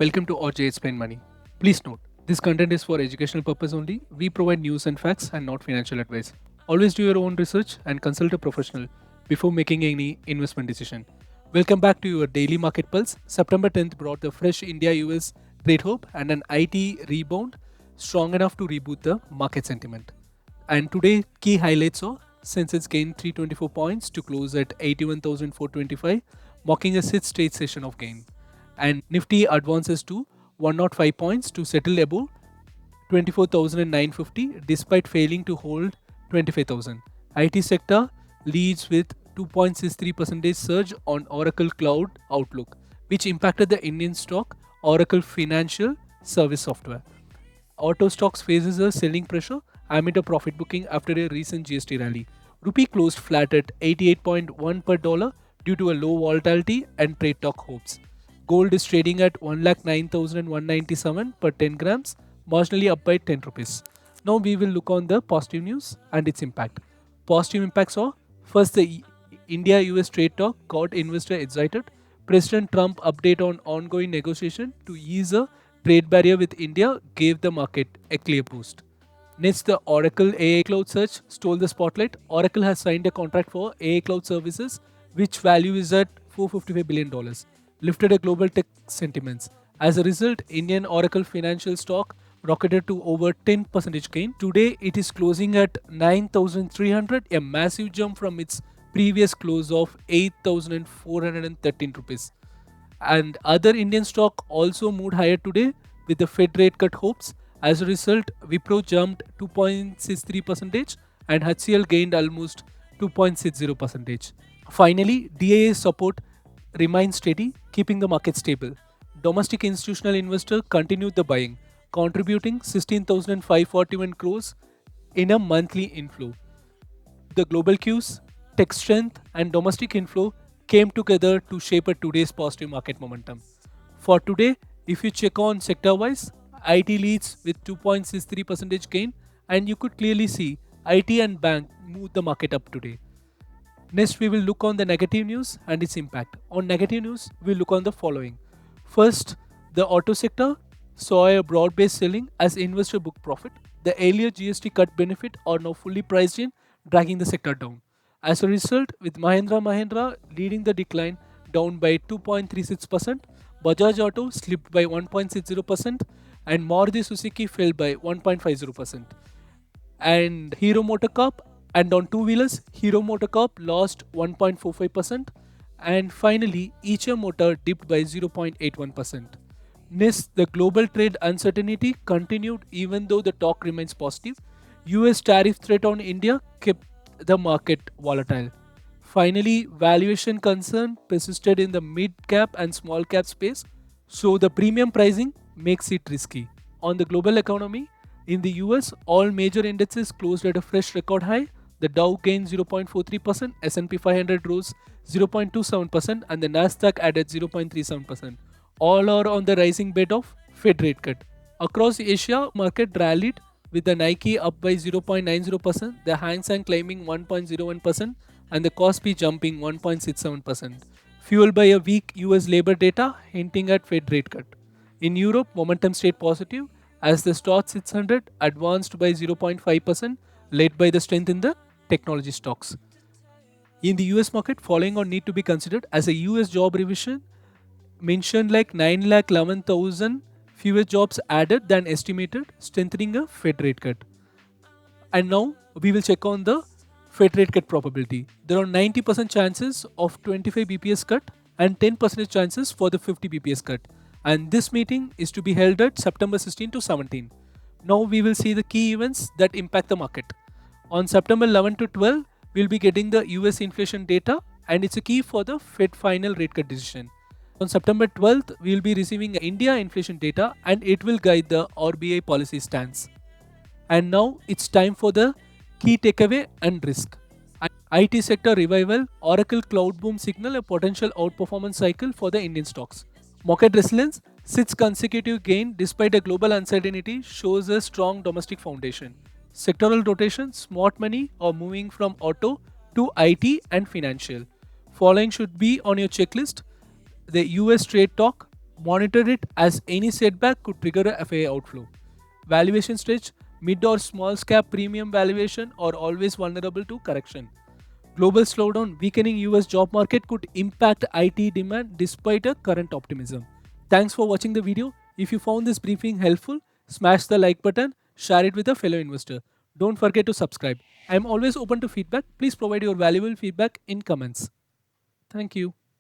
Welcome to OJ Explain Money. Please note, this content is for educational purpose only. We provide news and facts and not financial advice. Always do your own research and consult a professional before making any investment decision. Welcome back to your daily market pulse. September 10th brought the fresh India US trade hope and an IT rebound strong enough to reboot the market sentiment. And today, key highlights are Sensex gained 324 points to close at 81,425, marking a sixth straight session of gain. And Nifty advances to 105 points to settle above 24,950 despite failing to hold 25,000. IT sector leads with 2.63% surge on Oracle Cloud Outlook, which impacted the Indian stock Oracle Financial Service Software. Auto stocks faces a selling pressure amid a profit booking after a recent GST rally. Rupee closed flat at 88.1 per dollar due to a low volatility and trade talk hopes. Gold is trading at 1,09,197 per 10 grams, marginally up by 10 rupees. Now we will look on the positive news and its impact. Positive impacts are first the India US trade talk got investor excited. President Trump update on ongoing negotiation to ease a trade barrier with India gave the market a clear boost. Next, the Oracle AI Cloud search stole the spotlight. Oracle has signed a contract for AI Cloud services, which value is at $455 billion, lifted a global tech sentiments. As a result, Indian Oracle financial stock rocketed to over 10 percentage gain. Today, it is closing at 9,300, a massive jump from its previous close of 8,413 rupees. And other Indian stock also moved higher today with the Fed rate cut hopes. As a result, Wipro jumped 2.63% and HCL gained almost 2.60%. Finally, DAA support remains steady, keeping the market stable. Domestic institutional investor continued the buying, contributing 16,541 crores in a monthly inflow. The global cues, tech strength, and domestic inflow came together to shape a today's positive market momentum. For today, if you check on sector wise, IT leads with 2.63% gain, and you could clearly see IT and bank moved the market up today. Next, we will look on the negative news and its impact. On negative news, we look on the following. First, the auto sector saw a broad-based selling as investor book profit. The earlier GST cut benefit are now fully priced in, dragging the sector down. As a result, with Mahindra leading the decline down by 2.36%, Bajaj Auto slipped by 1.60%, and Maruti Suzuki fell by 1.50%. And Hero MotoCorp, and on two wheelers, Hero MotoCorp lost 1.45%, and finally, Eicher Motor dipped by 0.81%. Next, the global trade uncertainty continued even though the talk remains positive. US tariff threat on India kept the market volatile. Finally, valuation concern persisted in the mid cap and small cap space, so the premium pricing makes it risky. On the global economy, in the US, all major indices closed at a fresh record high. The Dow gained 0.43%, S&P 500 rose 0.27%, and the Nasdaq added 0.37%. All are on the rising bed of Fed rate cut. Across Asia, market rallied with the Nike up by 0.90%, the Hang Seng climbing 1.01%, and the Kospi jumping 1.67%, fueled by a weak US labor data hinting at Fed rate cut. In Europe, momentum stayed positive as the STOXX 600 advanced by 0.5%, led by the strength in the technology stocks. In the US market, following on need to be considered as a US job revision mentioned like 9,11,000 fewer jobs added than estimated, strengthening a Fed rate cut. And now we will check on the Fed rate cut probability. There are 90% chances of 25 bps cut and 10% chances for the 50 bps cut. And this meeting is to be held at September 16 to 17. Now we will see the key events that impact the market. On September 11 to 12, we'll be getting the US inflation data, and it's a key for the Fed final rate cut decision. On September 12th, we will be receiving India inflation data, and it will guide the RBI policy stance. And now it's time for the key takeaway and risk. IT sector revival, Oracle cloud boom signal a potential outperformance cycle for the Indian stocks. Market resilience, sixth consecutive gain despite a global uncertainty shows a strong domestic foundation. Sectoral rotation, smart money are moving from auto to IT and financial. Following should be on your checklist: the US trade talk, Monitor it as any setback could trigger a FA outflow. Valuation stretch, mid or small cap premium valuation are always vulnerable to correction. Global slowdown, weakening US job market could impact IT demand despite a current optimism. Thanks for watching the video. If you found this briefing helpful, smash the like button, share it with a fellow investor. Don't forget to subscribe. I am always open to feedback. Please provide your valuable feedback in comments. Thank you.